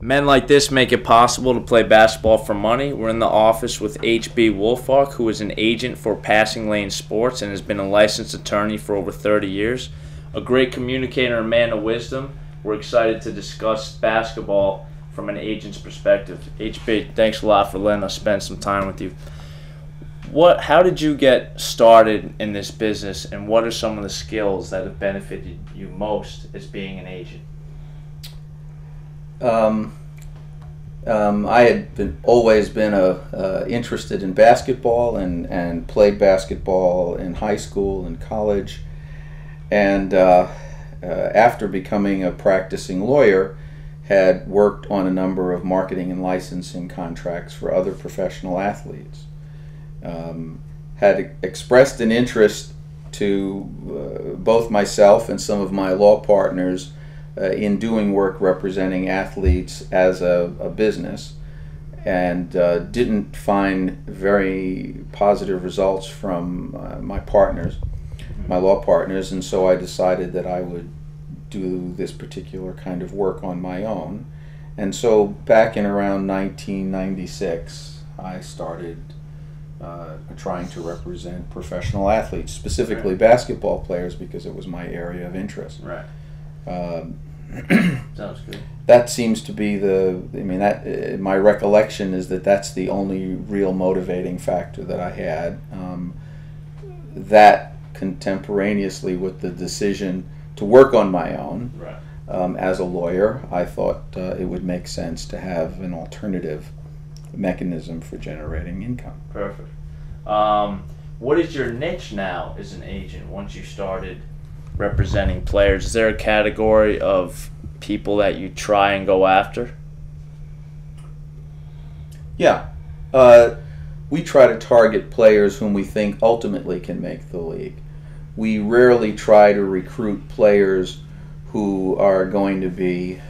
Men like this make it possible to play basketball for money. We're in the office with H.B. Woolfalk, who is an agent for Passing Lane Sports and has been a licensed attorney for over 30 years. A great communicator and man of wisdom. We're excited to discuss basketball from an agent's perspective. H.B., thanks a lot for letting us spend some time with you. How did you get started in this business, and what are some of the skills that have benefited you most as being an agent? I had always been interested in basketball and played basketball in high school and college. And after becoming a practicing lawyer, had worked on a number of marketing and licensing contracts for other professional athletes. Had expressed an interest to both myself and some of my law partners in doing work representing athletes as a business, and didn't find very positive results from my law partners, and so I decided that I would do this particular kind of work on my own. And so back in around 1996, I started trying to represent professional athletes, specifically basketball players, because it was my area of interest. Right. Sounds good. That seems to be my recollection is that that's the only real motivating factor that I had. That contemporaneously with the decision to work on my own, right. As a lawyer, I thought it would make sense to have an alternative mechanism for generating income. Perfect. What is your niche now as an agent once you started representing players? Is there a category of people that you try and go after? Yeah. We try to target players whom we think ultimately can make the league. We rarely try to recruit players who are going to be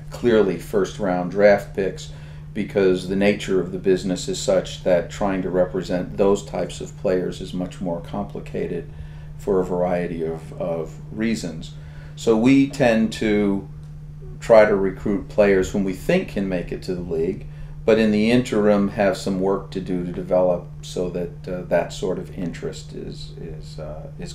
clearly first-round draft picks, because the nature of the business is such that trying to represent those types of players is much more complicated for a variety of reasons. So we tend to try to recruit players whom we think can make it to the league, but in the interim have some work to do to develop so that that sort of interest is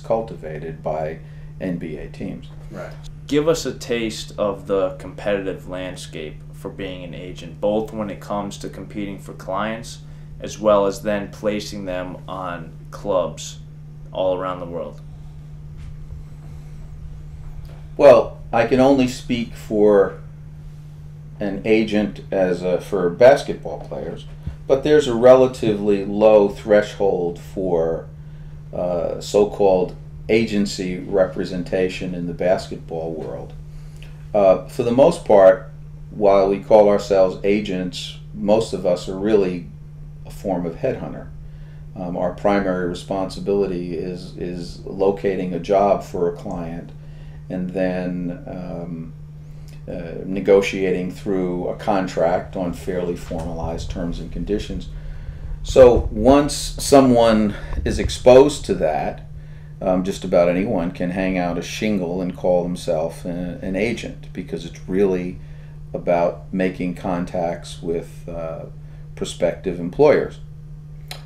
cultivated by NBA teams. Right. Give us a taste of the competitive landscape for being an agent, both when it comes to competing for clients as well as then placing them on clubs all around the world. Well, I can only speak for an agent for basketball players, but there's a relatively low threshold for so-called agency representation in the basketball world. For the most part, while we call ourselves agents, most of us are really a form of headhunter. Our primary responsibility is locating a job for a client and then negotiating through a contract on fairly formalized terms and conditions. So once someone is exposed to that, just about anyone can hang out a shingle and call themselves an agent, because it's really about making contacts with prospective employers.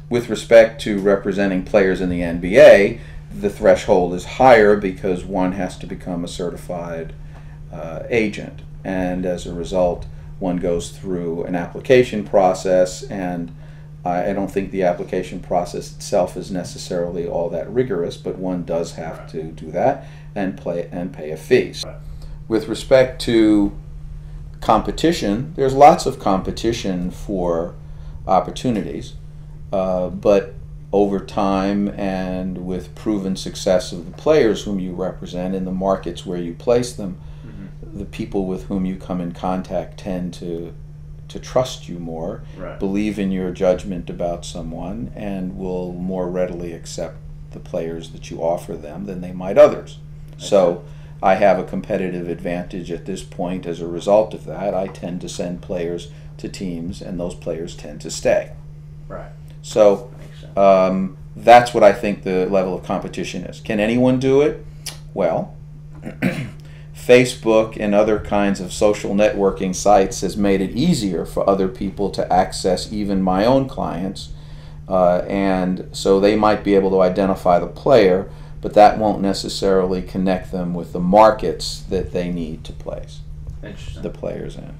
With respect to representing players in the NBA, the threshold is higher because one has to become a certified agent, and as a result one goes through an application process, and I don't think the application process itself is necessarily all that rigorous, but one does have to do that and pay a fee. With respect to competition, there's lots of competition for opportunities, but over time and with proven success of the players whom you represent in the markets where you place them, the people with whom you come in contact tend to trust you more, right. Believe in your judgment about someone, and will more readily accept the players that you offer them than they might others. So I have a competitive advantage at this point as a result of that. I tend to send players to teams, and those players tend to stay. Right. So that's what I think the level of competition is. Can anyone do it? Well, Facebook and other kinds of social networking sites has made it easier for other people to access even my own clients. And so they might be able to identify the player, but that won't necessarily connect them with the markets that they need to place the players in.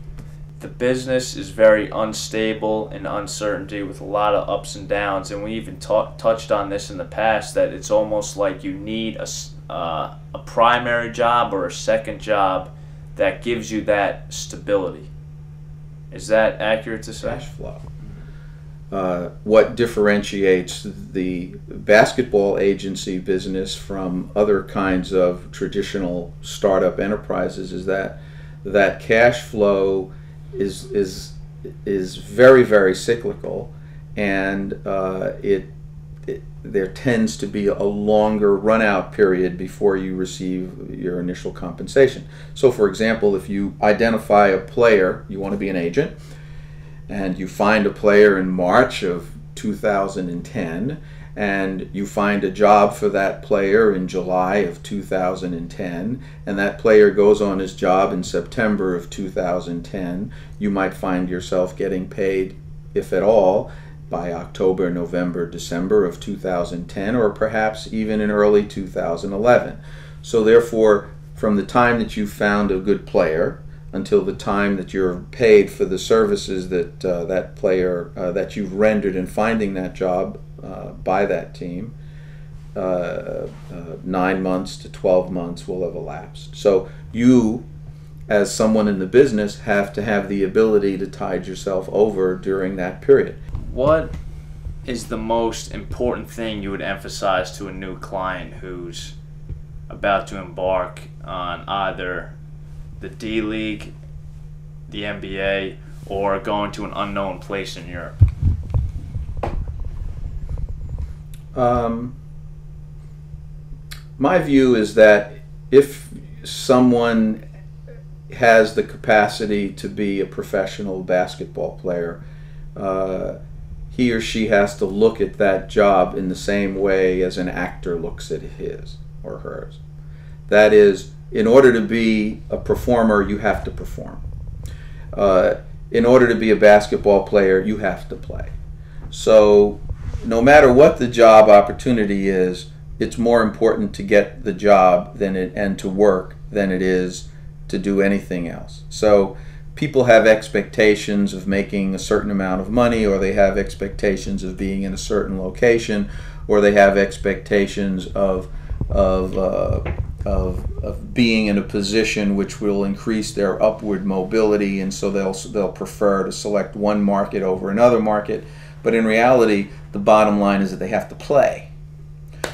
The business is very unstable and uncertainty with a lot of ups and downs, and we even touched on this in the past, that it's almost like you need a primary job or a second job that gives you that stability. Is that accurate to say? Cash flow. What differentiates the basketball agency business from other kinds of traditional startup enterprises is that cash flow is very, very cyclical, and there tends to be a longer run-out period before you receive your initial compensation. So, for example, if you identify a player, you want to be an agent, and you find a player in March of 2010, and you find a job for that player in July of 2010, and that player goes on his job in September of 2010, you might find yourself getting paid, if at all, by October, November, December of 2010, or perhaps even in early 2011. So therefore, from the time that you found a good player until the time that you're paid for the services that that player that you've rendered in finding that job by that team, 9 months to 12 months will have elapsed. So you, as someone in the business, have to have the ability to tide yourself over during that period. What is the most important thing you would emphasize to a new client who's about to embark on either the D League, the NBA, or going to an unknown place in Europe? My view is that if someone has the capacity to be a professional basketball player, he or she has to look at that job in the same way as an actor looks at his or hers. That is, in order to be a performer, you have to perform. In order to be a basketball player, you have to play. So no matter what the job opportunity is, it's more important to get the job and to work than it is to do anything else. So people have expectations of making a certain amount of money, or they have expectations of being in a certain location, or they have expectations of being in a position which will increase their upward mobility, and so they'll prefer to select one market over another market. But in reality, the bottom line is that they have to play.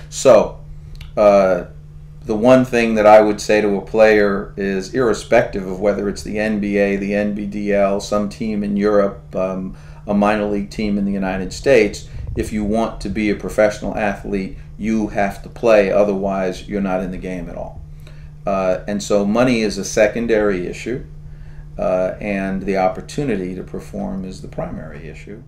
So the one thing that I would say to a player is, irrespective of whether it's the NBA, the NBDL, some team in Europe, a minor league team in the United States, if you want to be a professional athlete, you have to play, otherwise you're not in the game at all. And so money is a secondary issue, and the opportunity to perform is the primary issue.